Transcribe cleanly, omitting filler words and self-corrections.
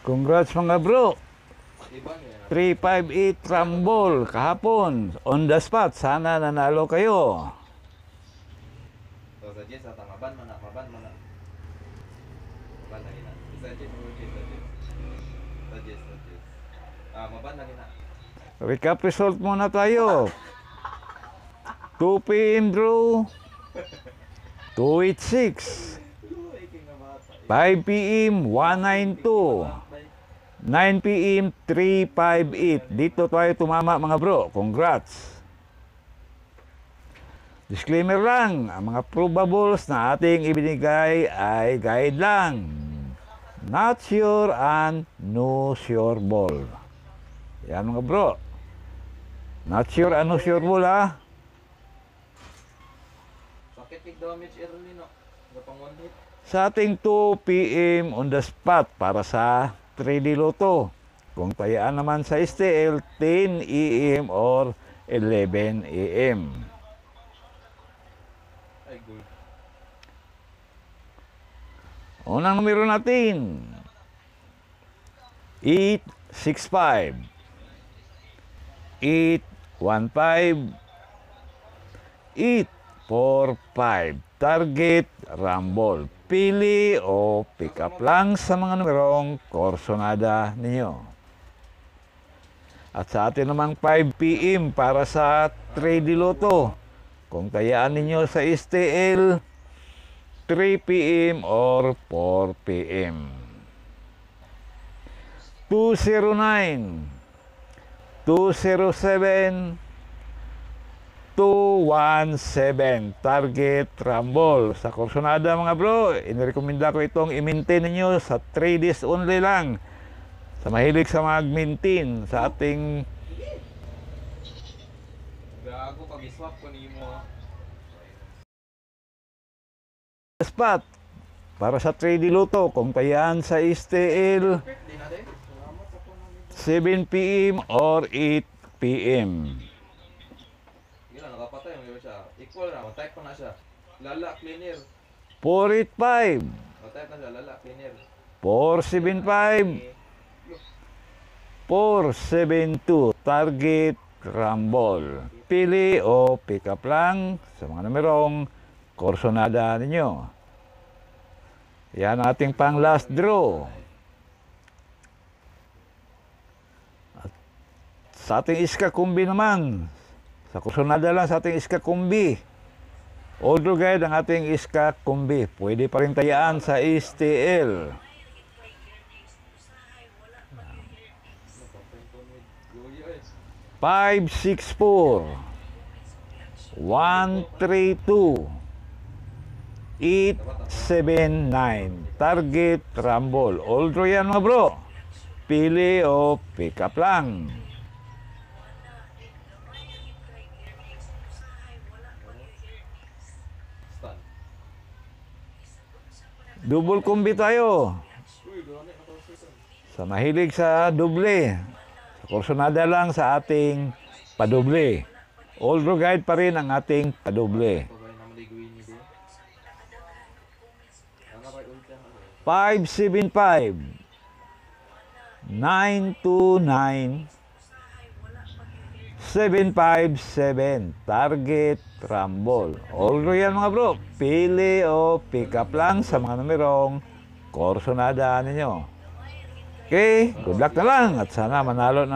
Congrats mga bro. 358 Rumble kahapon. On the spot. Sana nanalo kayo. So, sa Jess, at maban man na. Maban na gina. Sa Jess. Maban na gina. Recap result muna tayo. 2 PM draw. 286. 5 PM 192. 9 PM 358. Dito tayo tumama mga bro. Congrats. Disclaimer lang, ang mga probables na ating ibinigay ay guide lang. Not sure and no sure ball. Yan mga bro. Not sure and no sure ball ha. Sakit big damage early no. Gapang 1 hit. Sa ating 2 PM on the spot para sa 3D Lotto. Kung tayaan naman sa STL, 10 AM or 11 AM. Ay, good. Unang numero natin, 865, 815, 845. Target, Rumble. Pili o pick up lang sa mga numerong korsonada ninyo. At sa atin namang 5 PM para sa 3D Lotto. Kung tayaan ninyo sa STL, 3 PM or 4 PM. 209, 207, 217. Target, Rumble. Sa korsonada mga bro, inirekomenda ko itong i-maintain ninyo sa 3 days only lang. Sa mahilig sa mag-maintain sa ating Gago pag iswap ko nimo ha. spot para sa 3D Lotto. Kung tayaan sa STL, Perfect din natin. Salamat sa po namin. 7 PM or 8 PM. Sige na, nakapatay mo siya. Equal na, type ko na siya. Lala, cleaner. 485, Type na siya, lala, cleaner. 475, 472. Target, Rumble. Pili o pick up lang sa mga numerong korsonada ninyo. Yan ating pang last draw. At sa ating iska kumbi naman, sa korsonada lang sa ating iska kumbi. Although guide ang ating iska kumbi, pwede pa rin tayaan sa STL. 564, 132, 879. Target, Rumble. All draw yan mga bro. Pili o pick up lang. Stand. Double combi tayo. Uy, gano'n na to season. Sa mahilig sa doble. Sa korsonada lang sa ating padoble. All draw guide pa rin ang ating padoble. Pagay na maliguin ni din. Ano ba ulti ang ano? 575, 929, 757. Target, Rumble. All draw yan mga bro. Pili o pick up lang sa mga numerong korsonada ninyo. Okay, good luck na lang at sana manalo na